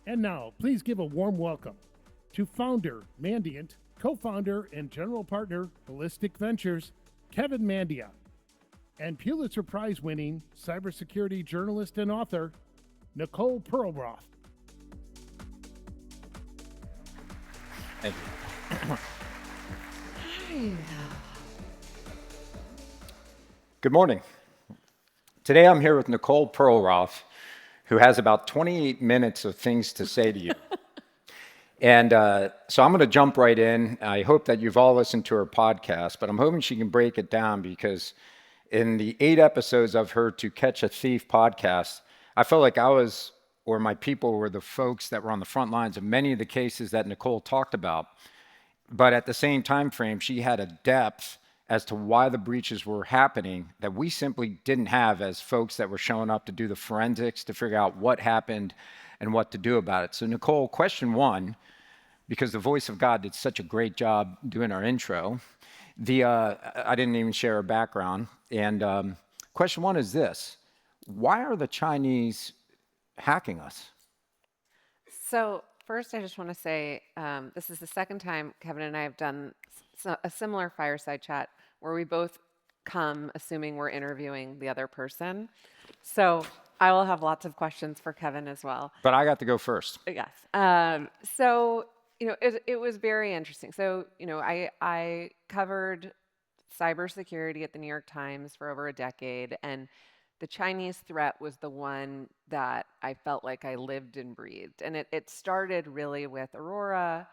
And now, please give a warm welcome to founder Mandiant, co-founder and general partner Ballistic Ventures, Kevin Mandia, and Pulitzer Prize-winning cybersecurity journalist and author, Nicole Perlroth. Thank you. Good morning. Today I'm here with Nicole Perlroth, who has about 28 minutes of things to say to you. And so I'm going to jump right in. I hope that you've all listened to her podcast, but I'm hoping she can break it down because in the 8 episodes of her To Catch a Thief podcast, I felt like I was, or my people were the folks that were on the front lines of many of the cases that Nicole talked about. But at the same time frame, she had a depth as to why the breaches were happening that we simply didn't have as folks that were showing up to do the forensics to figure out what happened and what to do about it. So Nicole, question one, because the voice of God did such a great job doing our intro, I didn't even share her background. And question one is this: why are the Chinese hacking us? So first, I just want to say this is the second time Kevin and I have done a similar fireside chat where we both come assuming we're interviewing the other person. So I will have lots of questions for Kevin as well. But I got to go first. Yes. It was very interesting. So, I covered cybersecurity at the New York Times for over a decade, and the Chinese threat was the one that I felt like I lived and breathed. And it started really with Aurora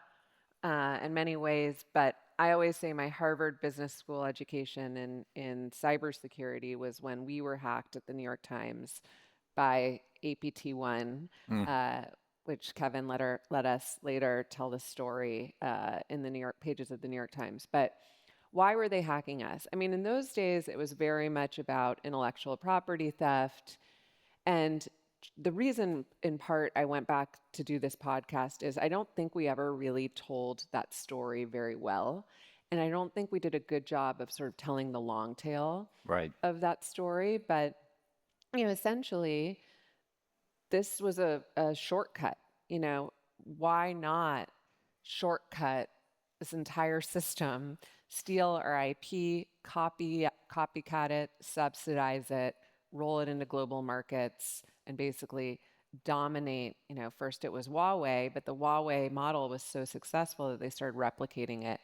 in many ways, but I always say my Harvard Business School education in cybersecurity was when we were hacked at the New York Times by APT1, which Kevin let us later tell the story in the New York pages of the New York Times. But why were they hacking us? I mean, in those days, it was very much about intellectual property theft. And the reason, in part, I went back to do this podcast is I don't think we ever really told that story very well. And I don't think we did a good job of sort of telling the long tail of that story. But, essentially, this was a shortcut. Why not shortcut this entire system, steal our IP, copycat it, subsidize it, roll it into global markets, and basically dominate. First it was Huawei, but the Huawei model was so successful that they started replicating it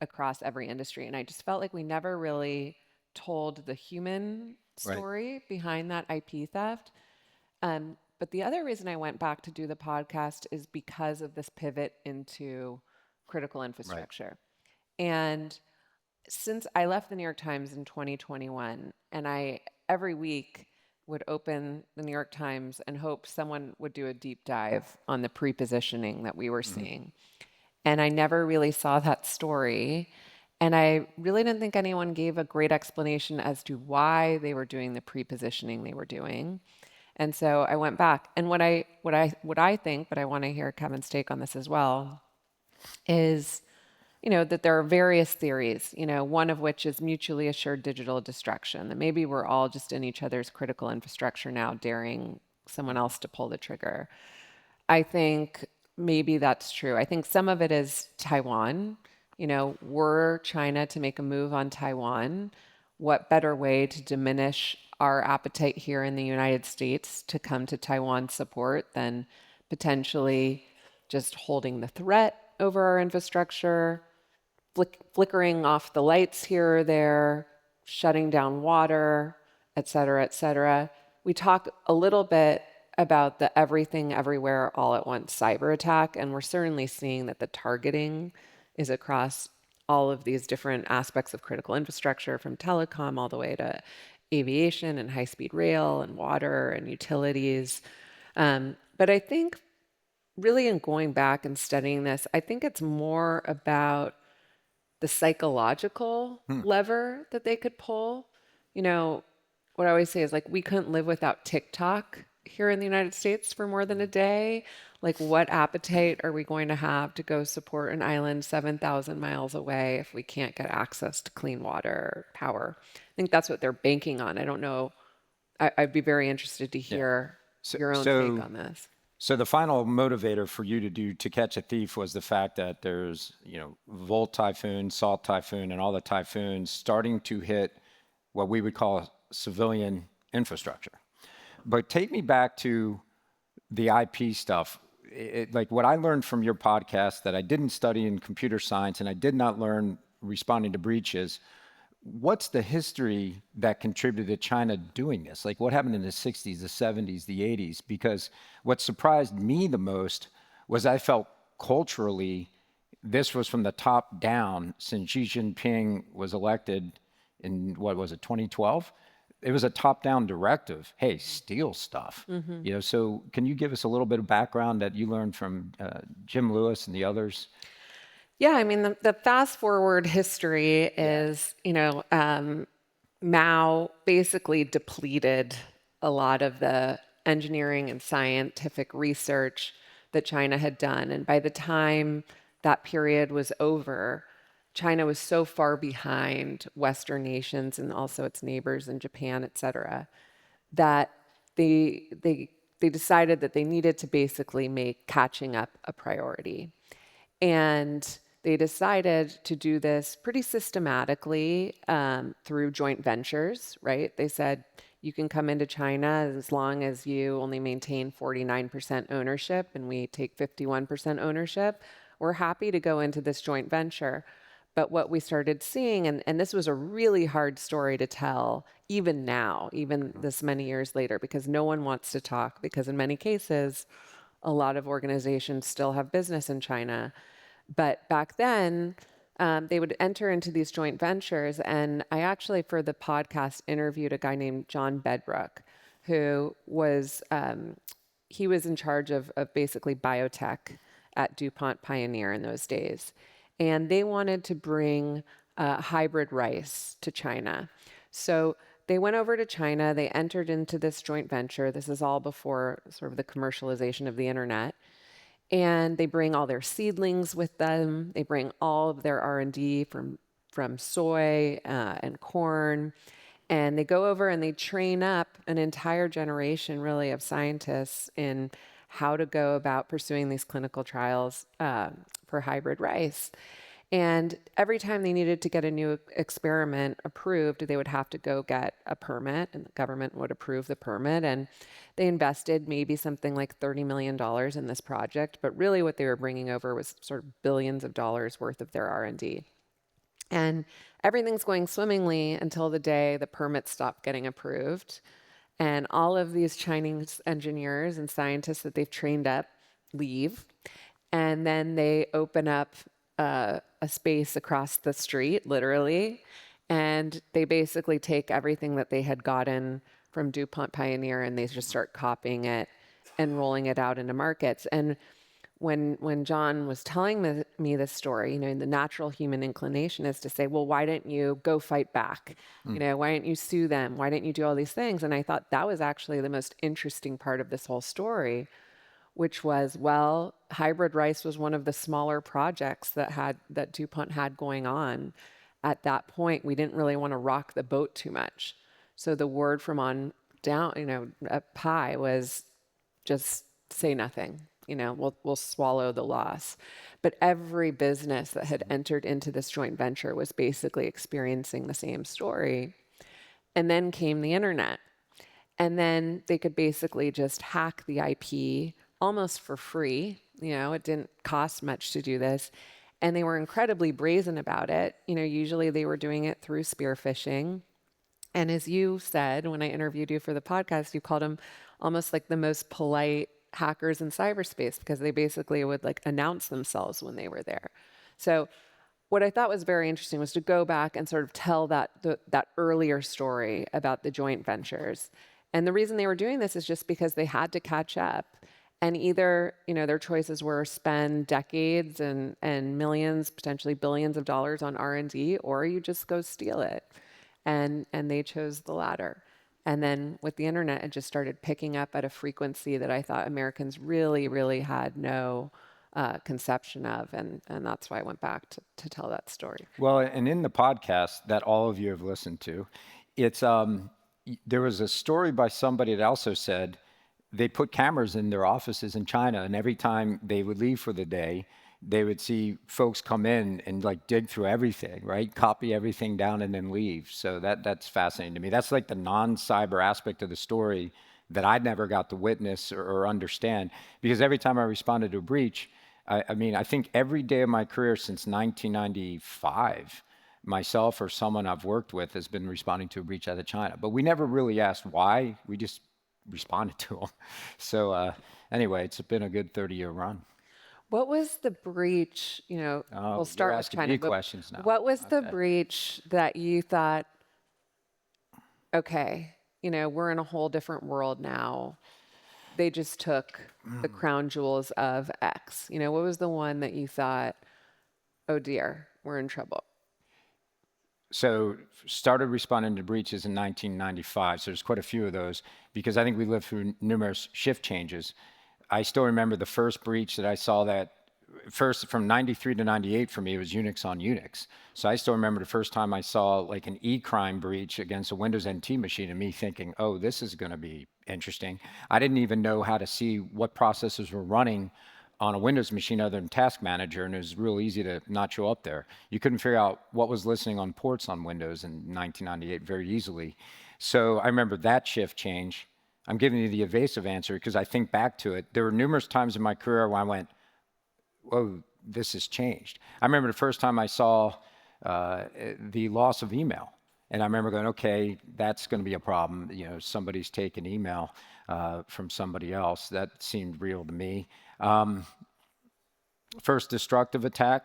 across every industry. And I just felt like we never really told the human story behind that IP theft. But the other reason I went back to do the podcast is because of this pivot into critical infrastructure. And since I left the New York Times in 2021, and I every week would open the New York Times and hope someone would do a deep dive on the pre-positioning that we were seeing. And I never really saw that story. And I really didn't think anyone gave a great explanation as to why they were doing the pre-positioning they were doing. And so I went back. And what I think, but I want to hear Kevin's take on this as well, is that there are various theories, one of which is mutually assured digital destruction, that maybe we're all just in each other's critical infrastructure now, daring someone else to pull the trigger. I think maybe that's true. I think some of it is Taiwan. Were China to make a move on Taiwan, what better way to diminish our appetite here in the United States to come to Taiwan's support than potentially just holding the threat over our infrastructure, flickering off the lights here or there, shutting down water, et cetera, et cetera. We talk a little bit about the everything, everywhere, all at once cyber attack, and we're certainly seeing that the targeting is across all of these different aspects of critical infrastructure, from telecom all the way to aviation and high-speed rail and water and utilities. But I think really in going back and studying this, I think it's more about the psychological lever that they could pull. What I always say is, like, we couldn't live without TikTok here in the United States for more than a day. Like, what appetite are we going to have to go support an island 7,000 miles away if we can't get access to clean water or power? I think that's what they're banking on. I don't know. I'd be very interested to hear your own take on this. So the final motivator for you to catch a thief was the fact that there's, Volt Typhoon, Salt Typhoon, and all the typhoons starting to hit what we would call civilian infrastructure. But take me back to the IP stuff. Like what I learned from your podcast that I didn't study in computer science and I did not learn responding to breaches. What's the history that contributed to China doing this? Like what happened in the 60s, the 70s, the 80s? Because what surprised me the most was I felt culturally this was from the top down since Xi Jinping was elected in, what was it, 2012? It was a top-down directive. Hey, steal stuff. So can you give us a little bit of background that you learned from Jim Lewis and the others? Yeah, I mean, the fast forward history is, Mao basically depleted a lot of the engineering and scientific research that China had done. And by the time that period was over, China was so far behind Western nations and also its neighbors in Japan, et cetera, that they decided that they needed to basically make catching up a priority. And they decided to do this pretty systematically through joint ventures, right? They said, you can come into China as long as you only maintain 49% ownership and we take 51% ownership. We're happy to go into this joint venture. But what we started seeing, and this was a really hard story to tell, even now, even this many years later, because no one wants to talk, because in many cases, a lot of organizations still have business in China. But back then, they would enter into these joint ventures. And I actually, for the podcast, interviewed a guy named John Bedbrook, who was, he was in charge of basically biotech at DuPont Pioneer in those days. And they wanted to bring hybrid rice to China. So they went over to China, they entered into this joint venture. This is all before sort of the commercialization of the internet. And they bring all their seedlings with them. They bring all of their R&D from soy and corn. And they go over and they train up an entire generation, really, of scientists in how to go about pursuing these clinical trials for hybrid rice. And every time they needed to get a new experiment approved, they would have to go get a permit, and the government would approve the permit. And they invested maybe something like $30 million in this project, but really what they were bringing over was sort of billions of dollars worth of their R&D. And everything's going swimmingly until the day the permits stop getting approved. And all of these Chinese engineers and scientists that they've trained up leave. And then they open up a space across the street, literally, and they basically take everything that they had gotten from DuPont Pioneer and they just start copying it and rolling it out into markets. And when John was telling me this story, the natural human inclination is to say, well, why didn't you go fight back? Why didn't you sue them? Why didn't you do all these things? And I thought that was actually the most interesting part of this whole story, which was, well, hybrid rice was one of the smaller projects that DuPont had going on. At that point, we didn't really want to rock the boat too much. So the word from on down, up high was just say nothing. We'll swallow the loss. But every business that had entered into this joint venture was basically experiencing the same story. And then came the internet. And then they could basically just hack the IP almost for free. It didn't cost much to do this. And they were incredibly brazen about it. Usually they were doing it through spear phishing. And as you said, when I interviewed you for the podcast, you called them almost like the most polite hackers in cyberspace because they basically would announce themselves when they were there. So what I thought was very interesting was to go back and sort of tell that earlier story about the joint ventures. And the reason they were doing this is just because they had to catch up. And either, their choices were spend decades and millions, potentially billions of dollars on R&D, or you just go steal it. And they chose the latter. And then with the internet, it just started picking up at a frequency that I thought Americans really, really had no conception of. And that's why I went back to tell that story. Well, and in the podcast that all of you have listened to, it's there was a story by somebody that also said, they put cameras in their offices in China, and every time they would leave for the day, they would see folks come in and like dig through everything, right? Copy everything down and then leave. So that's fascinating to me. That's like the non-cyber aspect of the story that I never got to witness or understand, because every time I responded to a breach, I mean, I think every day of my career since 1995, myself or someone I've worked with has been responding to a breach out of China. But we never really asked why. We just responded to them. So anyway, it's been a good 30-year run. What was the breach? Oh, We'll start you're with asking China. me But questions now. what was the Okay. breach that you thought, okay, we're in a whole different world now. They just took the crown jewels of X. What was the one that you thought, oh dear, we're in trouble? So started responding to breaches in 1995. So there's quite a few of those because I think we lived through numerous shift changes. I still remember the first breach that I saw that first from 93 to 98 for me, it was Unix on Unix. So I still remember the first time I saw like an e-crime breach against a Windows NT machine and me thinking, oh, this is going to be interesting. I didn't even know how to see what processes were running on a Windows machine other than Task Manager, and it was real easy to not show up there. You couldn't figure out what was listening on ports on Windows in 1998 very easily. So I remember that shift change. I'm giving you the evasive answer because I think back to it. There were numerous times in my career where I went, whoa, this has changed. I remember the first time I saw the loss of email. And I remember going, okay, that's going to be a problem. Somebody's taken email from somebody else. That seemed real to me. First destructive attack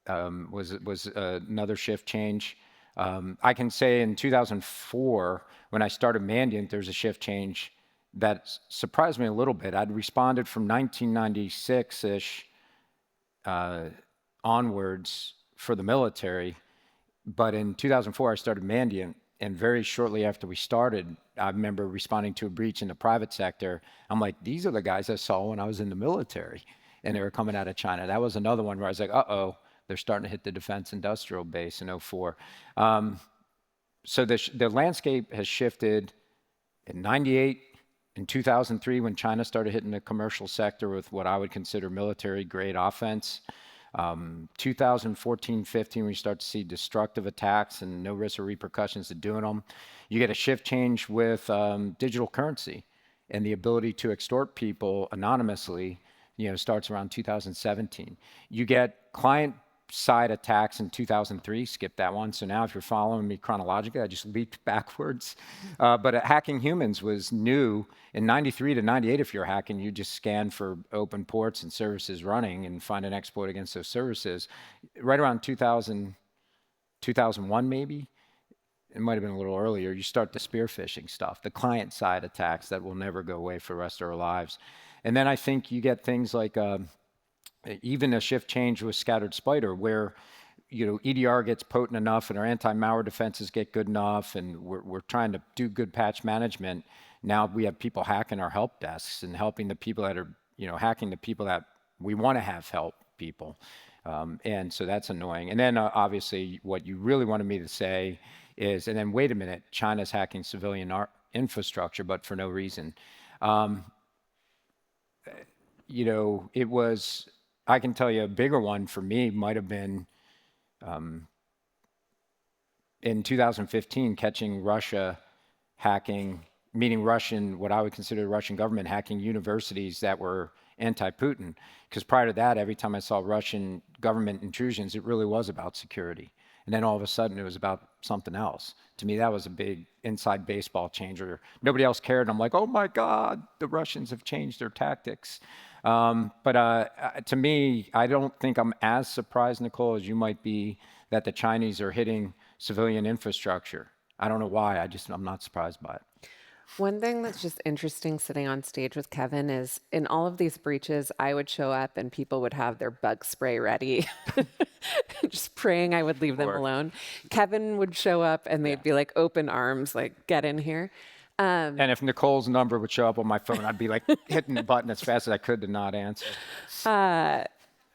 was another shift change. I can say in 2004, when I started Mandiant, there's a shift change that surprised me a little bit. I'd responded from 1996-ish onwards for the military, but in 2004 I started Mandiant, and very shortly after we started, I remember responding to a breach in the private sector. I'm like, these are the guys I saw when I was in the military, and they were coming out of China. That was another one where I was like, uh-oh, they're starting to hit the defense industrial base in '04. So the landscape has shifted in '98, in 2003, when China started hitting the commercial sector with what I would consider military-grade offense. 2014, 15, we start to see destructive attacks and no risk or repercussions to doing them. You get a shift change with digital currency, and the ability to extort people anonymously, starts around 2017. You get client-side attacks in 2003, skip that one. So now if you're following me chronologically, I just leaped backwards. But hacking humans was new. In 93 to 98, if you're hacking, you just scan for open ports and services running and find an exploit against those services. Right around 2000, 2001 maybe, it might have been a little earlier, you start the spear phishing stuff, the client-side attacks that will never go away for the rest of our lives. And then I think you get things like even a shift change with scattered spider, where EDR gets potent enough and our anti-malware defenses get good enough, and we're trying to do good patch management. Now we have people hacking our help desks and helping the people that are hacking the people that we want to have help people. And so that's annoying. And then obviously what you really wanted me to say is, and then wait a minute, China's hacking civilian infrastructure, but for no reason. It was, I can tell you a bigger one for me might have been in 2015, catching Russia hacking, meaning what I would consider the Russian government hacking universities that were anti-Putin. Because prior to that, every time I saw Russian government intrusions, it really was about security. And then all of a sudden, it was about something else. To me, that was a big inside baseball changer. Nobody else cared. I'm like, oh my God, the Russians have changed their tactics. But to me, I don't think I'm as surprised, Nicole, as you might be, that the Chinese are hitting civilian infrastructure. I don't know why. I'm not surprised by it. One thing that's just interesting sitting on stage with Kevin is in all of these breaches, I would show up and people would have their bug spray ready, just praying I would leave them alone. Kevin would show up and they'd be like open arms, like, get in here. And if Nicole's number would show up on my phone, I'd be like hitting the button as fast as I could to not answer.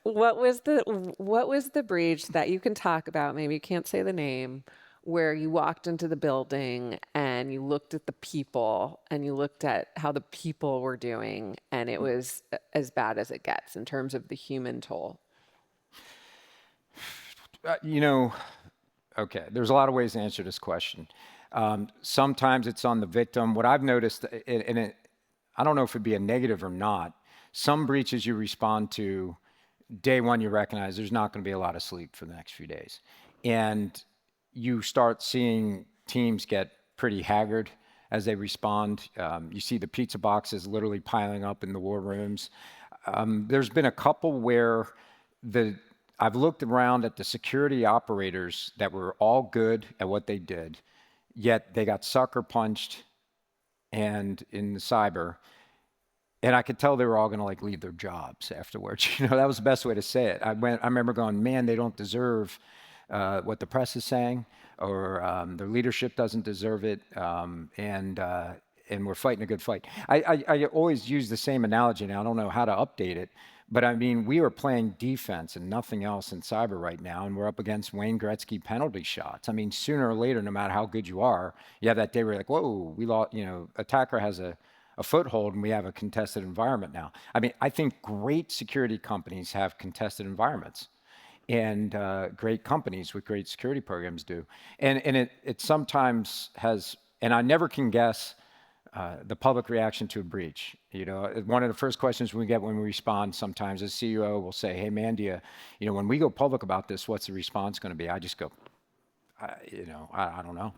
What was the breach that you can talk about? Maybe you can't say the name, where you walked into the building and you looked at the people and you looked at how the people were doing, and it was as bad as it gets in terms of the human toll? You know, okay, there's a lot of ways to answer this question. Sometimes it's on the victim. What I've noticed, I don't know if it'd be a negative or not, some breaches you respond to, day one you recognize there's not going to be a lot of sleep for the next few days. And you start seeing teams get pretty haggard as they respond. You see the pizza boxes literally piling up in the war rooms. There's been a couple where I've looked around at the security operators that were all good at what they did, yet they got sucker punched and in the cyber, and I could tell they were all gonna like leave their jobs afterwards. That was the best way to say it. I remember going, man, they don't deserve what the press is saying, or their leadership doesn't deserve it, and we're fighting a good fight. I always use the same analogy, and I don't know how to update it, but I mean, we are playing defense and nothing else in cyber right now, and we're up against Wayne Gretzky penalty shots. I mean, sooner or later, no matter how good you are, you have that day where you're like, whoa, we lost, attacker has a foothold and we have a contested environment now. I mean, I think great security companies have contested environments, and great companies with great security programs do. And it sometimes has, and I never can guess the public reaction to a breach. One of the first questions we get when we respond sometimes, as CEO will say, hey, Mandia, when we go public about this, what's the response going to be? I just go, I don't know.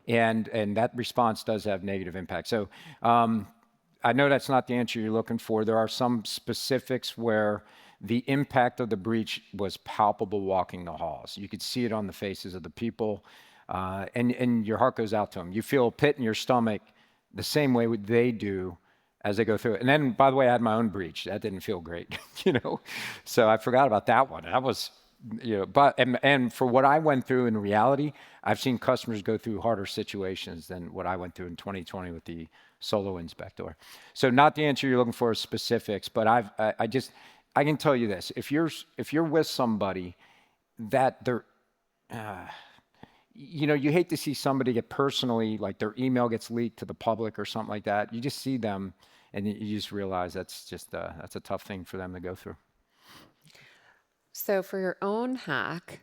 And that response does have negative impact. So I know that's not the answer you're looking for. There are some specifics where the impact of the breach was palpable walking the halls. You could see it on the faces of the people, and your heart goes out to them. You feel a pit in your stomach the same way they do as they go through it. And then, by the way, I had my own breach. That didn't feel great, So I forgot about that one. That was, but for what I went through in reality, I've seen customers go through harder situations than what I went through in 2020 with the Solo Inspector. So not the answer you're looking for is specifics, but I can tell you this: if you're with somebody that they're, you hate to see somebody get personally, like their email gets leaked to the public or something like that. You just see them, and you just realize that's a tough thing for them to go through. So for your own hack.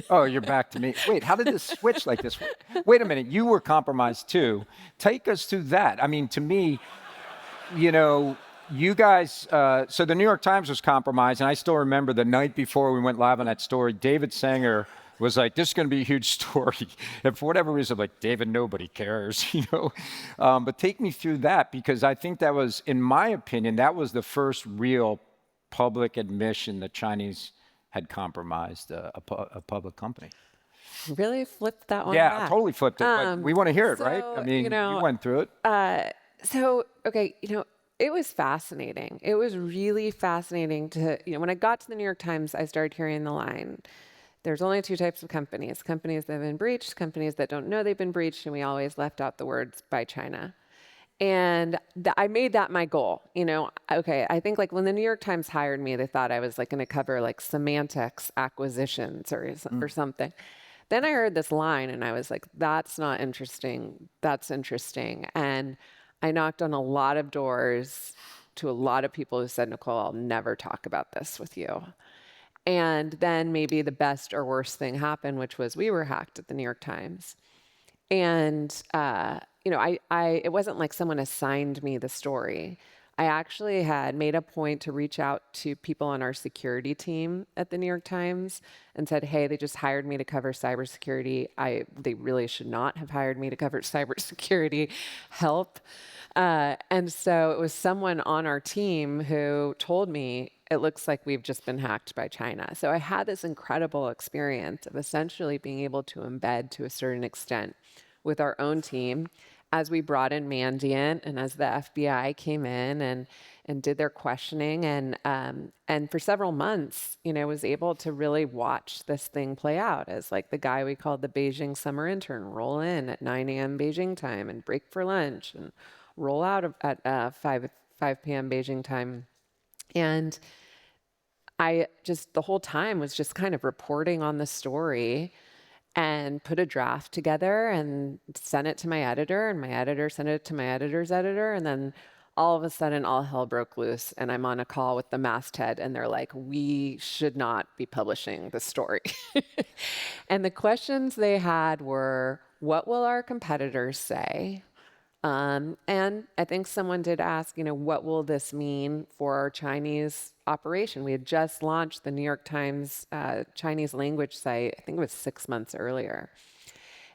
Oh, you're back to me. Wait, how did this switch like this? Wait a minute, you were compromised too. Take us through that. I mean, to me, you guys, so the New York Times was compromised, and I still remember the night before we went live on that story, David Sanger was like, this is going to be a huge story. And for whatever reason, I'm like, David, nobody cares, But take me through that, because I think that was, in my opinion, that was the first real public admission that Chinese had compromised a public company. Really flipped that one Yeah, back. I totally flipped it, but we want to hear it, right? I mean, you went through it. Okay, it was fascinating. It was really fascinating to, when I got to the New York Times, I started hearing the line, there's only two types of companies that have been breached, companies that don't know they've been breached, and we always left out the words by China. And I made that my goal. Okay, I think like when the New York Times hired me, they thought I was like going to cover like semantics acquisitions or something. Then I heard this line and I was like, that's not interesting. That's interesting. And I knocked on a lot of doors to a lot of people who said, Nicole, I'll never talk about this with you. And then maybe the best or worst thing happened, which was we were hacked at the New York Times. And, it wasn't like someone assigned me the story. I actually had made a point to reach out to people on our security team at the New York Times and said, hey, they just hired me to cover cybersecurity. They really should not have hired me to cover cybersecurity. Help. And so it was someone on our team who told me, it looks like we've just been hacked by China. So I had this incredible experience of essentially being able to embed to a certain extent with our own team as we brought in Mandiant and as the FBI came in and did their questioning. And for several months, was able to really watch this thing play out as like the guy we called the Beijing summer intern roll in at 9 a.m. Beijing time and break for lunch and roll out at 5 p.m. Beijing time. And I just the whole time was just kind of reporting on the story and put a draft together and sent it to my editor, and my editor sent it to my editor's editor, and then all of a sudden all hell broke loose, and I'm on a call with the masthead, and they're like, we should not be publishing this story. And the questions they had were, what will our competitors say? And I think someone did ask, what will this mean for our Chinese operation? We had just launched the New York Times Chinese language site, I think it was 6 months earlier.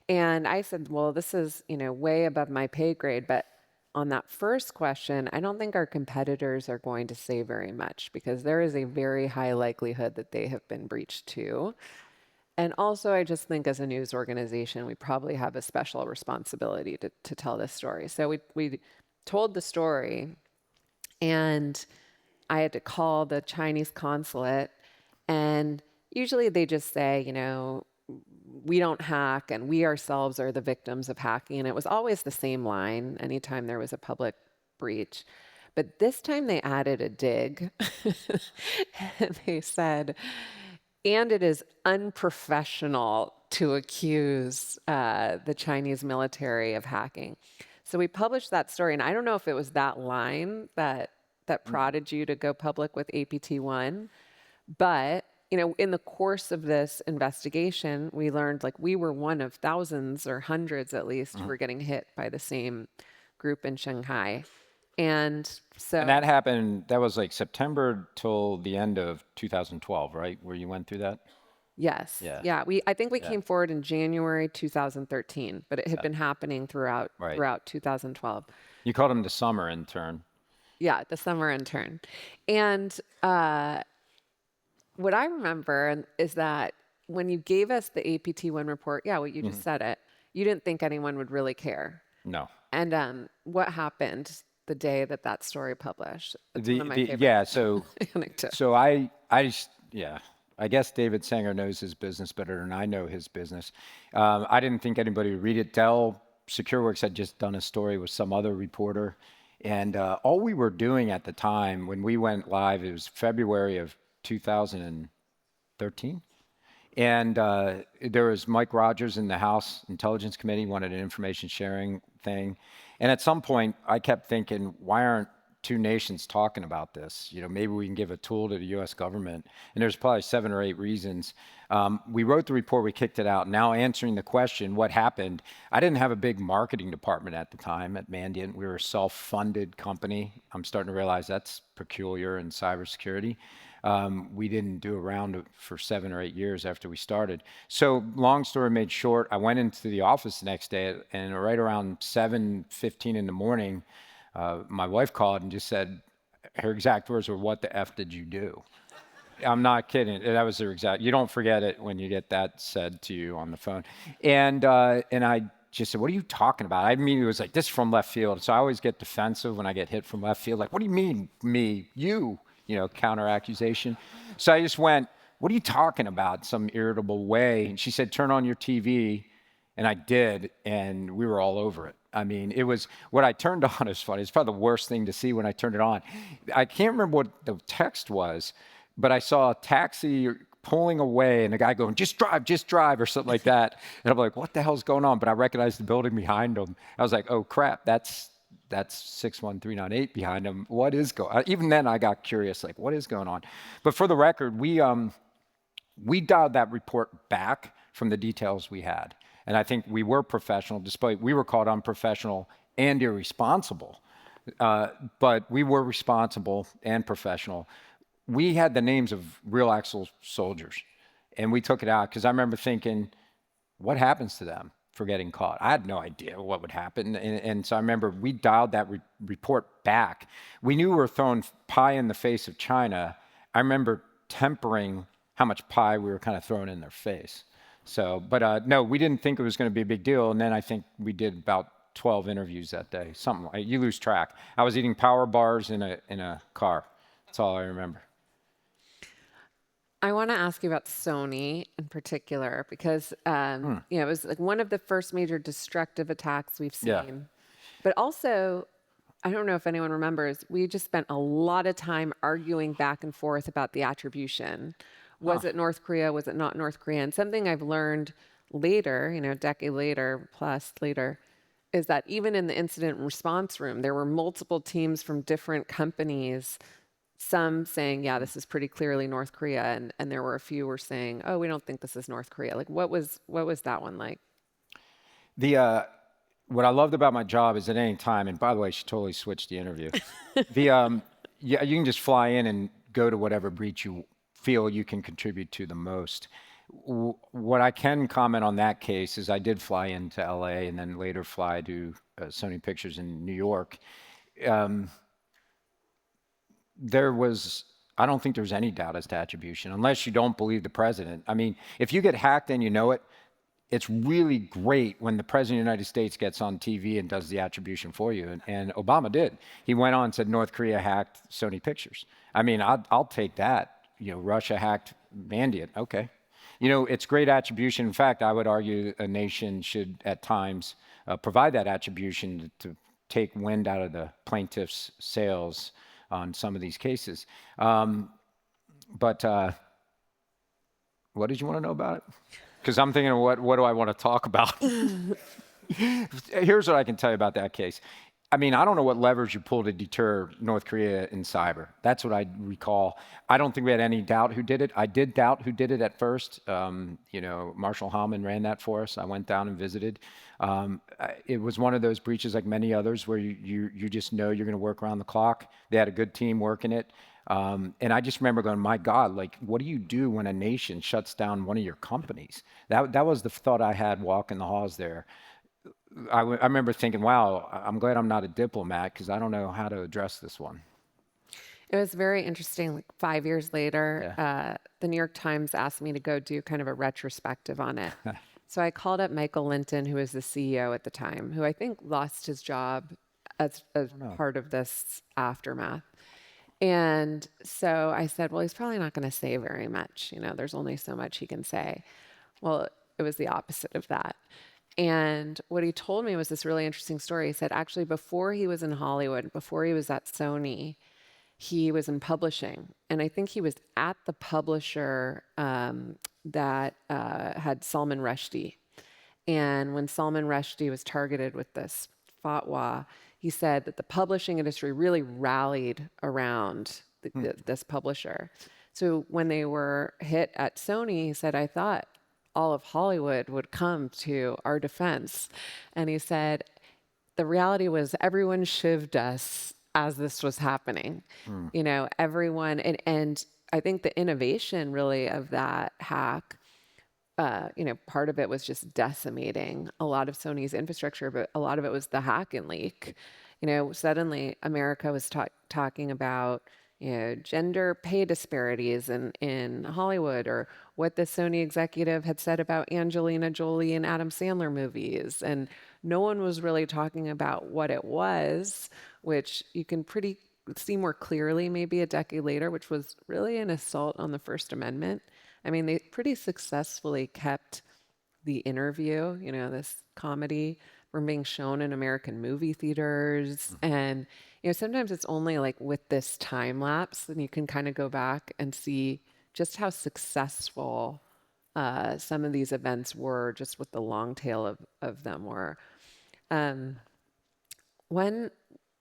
And I said, well, this is, way above my pay grade. But on that first question, I don't think our competitors are going to say very much because there is a very high likelihood that they have been breached too. And also, I just think as a news organization, we probably have a special responsibility to tell this story. So we told the story, and I had to call the Chinese consulate, and usually they just say, we don't hack, and we ourselves are the victims of hacking. And it was always the same line anytime there was a public breach. But this time they added a dig. And they said, and it is unprofessional to accuse the Chinese military of hacking. So we published that story, and I don't know if it was that line that prodded you to go public with APT1, but in the course of this investigation, we learned we were one of thousands or hundreds at least who were getting hit by the same group in Shanghai. And that happened, that was September till the end of 2012, right? Where you went through that? Yes. Yeah. I think we came forward in January 2013, but it had been happening throughout 2012. You called him the summer intern. Yeah, the summer intern. And what I remember is that when you gave us the APT1 report, what you just said it, you didn't think anyone would really care. No. And what happened the day that story published? That's one of my favorite anecdotes. So I guess David Sanger knows his business better than I know his business. I didn't think anybody would read it. Dell SecureWorks had just done a story with some other reporter. And all we were doing at the time when we went live, it was February of 2013. And there was Mike Rogers in the House Intelligence Committee, wanted an information sharing thing. And at some point, I kept thinking, why aren't two nations talking about this? Maybe we can give a tool to the U.S. government. And there's probably 7 or 8 reasons. We wrote the report, we kicked it out. Now answering the question, what happened? I didn't have a big marketing department at the time at Mandiant. We were a self-funded company. I'm starting to realize that's peculiar in cybersecurity. We didn't do a round for 7 or 8 years after we started. So long story made short, I went into the office the next day, and right around 7:15 in the morning, my wife called and just said, her exact words were, "What the F did you do?" I'm not kidding. That was her exact. You don't forget it when you get that said to you on the phone. And I just said, "What are you talking about?" I mean, it was this from left field. So I always get defensive when I get hit from left field. What do you mean, me, you? Counter accusation. So I just went, "What are you talking about?" Some irritable way. And she said, "Turn on your TV." And I did, and we were all over it. I mean, it was, what I turned on is funny. It's probably the worst thing to see when I turned it on. I can't remember what the text was, but I saw a taxi pulling away and the guy going, just drive, or something like that. And I'm like, what the hell's going on? But I recognized the building behind him. I was like, oh crap, that's 61398 behind him. What is going on? Even then I got curious, what is going on? But for the record, we dialed that report back from the details we had. And I think we were professional, despite we were called unprofessional and irresponsible. But we were responsible and professional. We had the names of real actual soldiers, and we took it out because I remember thinking, what happens to them for getting caught? I had no idea what would happen. And so I remember we dialed that report back. We knew we were throwing pie in the face of China. I remember tempering how much pie we were kind of throwing in their face. So, but no, we didn't think it was going to be a big deal. And then I think we did about 12 interviews that day, something like, you lose track. I was eating power bars in a car. That's all I remember. I want to ask you about Sony in particular, because it was one of the first major destructive attacks we've seen. Yeah. But also, I don't know if anyone remembers, we just spent a lot of time arguing back and forth about the attribution. Was it North Korea? Was it not North Korea? And something I've learned later, a decade later, plus later, is that even in the incident response room, there were multiple teams from different companies, some saying, yeah, this is pretty clearly North Korea, and there were a few were saying, oh, we don't think this is North Korea. Like, what was that one like? The what I loved about my job is at any time, and by the way, she totally switched the interview. Yeah, you can just fly in and go to whatever breach you feel you can contribute to the most. What I can comment on that case is I did fly into LA and then later fly to Sony Pictures in New York. I don't think there's any doubt as to attribution, unless you don't believe the president. I mean, if you get hacked and you know it, it's really great when the president of the United States gets on TV and does the attribution for you. And Obama did. He went on and said North Korea hacked Sony Pictures. I mean, I'll take that. Russia hacked Mandiant. Okay. It's great attribution. In fact, I would argue a nation should at times provide that attribution to take wind out of the plaintiff's sails on some of these cases. But what did you want to know about it? Because I'm thinking, what do I want to talk about? Here's what I can tell you about that case. I mean, I don't know what levers you pull to deter North Korea in cyber. That's what I recall. I don't think we had any doubt who did it. I did doubt who did it at first. Marshall Hallman ran that for us. I went down and visited. It was one of those breaches like many others where you just know you're going to work around the clock. They had a good team working it. And I just remember going, my God, like, what do you do when a nation shuts down one of your companies? That was the thought I had walking the halls there. I remember thinking, wow, I'm glad I'm not a diplomat because I don't know how to address this one. It was very interesting. Like 5 years later, Yeah. the New York Times asked me to go do kind of a retrospective on it. So I called up Michael Linton, who was the CEO at the time, who I think lost his job as part of this aftermath. And so I said, well, he's probably not going to say very much. There's only so much he can say. Well, it was the opposite of that. And what he told me was this really interesting story. He said, actually, before he was in Hollywood, before he was at Sony, he was in publishing. And I think he was at the publisher that had Salman Rushdie. And when Salman Rushdie was targeted with this fatwa, he said that the publishing industry really rallied around this publisher. So when they were hit at Sony, he said, I thought all of Hollywood would come to our defense. And he said, the reality was everyone shivved us as this was happening. Everyone, and I think the innovation really of that hack, part of it was just decimating a lot of Sony's infrastructure, but a lot of it was the hack and leak. Suddenly America was talking about gender pay disparities in Hollywood, or what the Sony executive had said about Angelina Jolie and Adam Sandler movies. And no one was really talking about what it was, which you can pretty see more clearly maybe a decade later, which was really an assault on the First Amendment. I mean, they pretty successfully kept The Interview, this comedy, from being shown in American movie theaters. And, sometimes it's only like with this time lapse, and you can kind of go back and see just how successful some of these events were, just with the long tail of them were. One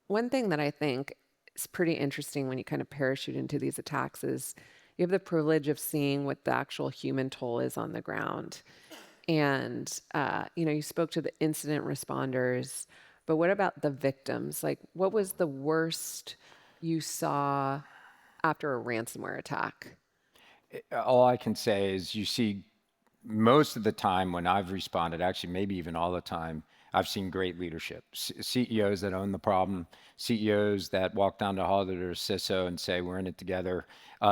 thing that I think is pretty interesting when you kind of parachute into these attacks is you have the privilege of seeing what the actual human toll is on the ground. And, you spoke to the incident responders, but what about the victims? Like, what was the worst you saw after a ransomware attack? All I can say is you see most of the time when I've responded, actually maybe even all the time, I've seen great leadership. CEOs that own the problem, CEOs that walk down the hall to their CISO and say, we're in it together.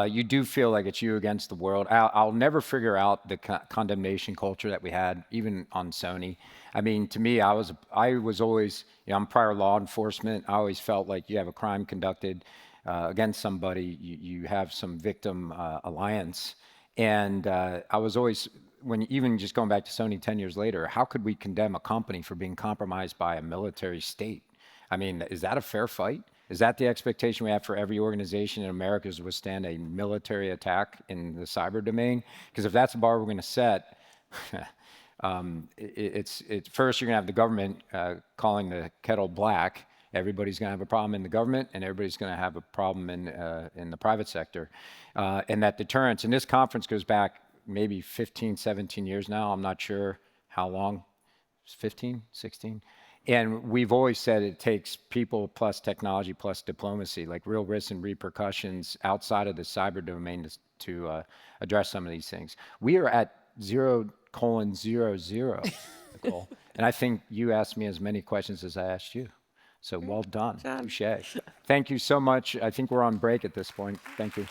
You do feel like it's you against the world. I'll never figure out the condemnation culture that we had, even on Sony. I mean, to me, I was always, I'm prior law enforcement. I always felt like you have a crime conducted against somebody, you have some victim alliance. And I was always, even just going back to Sony 10 years later, how could we condemn a company for being compromised by a military state? I mean, is that a fair fight? Is that the expectation we have for every organization in America, is to withstand a military attack in the cyber domain? Because if that's the bar we're going to set, First you're going to have the government calling the kettle black. Everybody's going to have a problem in the government, and everybody's going to have a problem in the private sector. And that deterrence, and this conference goes back maybe 15, 17 years now. I'm not sure how long, 15, 16. And we've always said it takes people plus technology plus diplomacy, like real risks and repercussions outside of the cyber domain to address some of these things. We are at 0:00, Nicole. And I think you asked me as many questions as I asked you. So well done. Touche. Thank you so much. I think we're on break at this point. Thank you.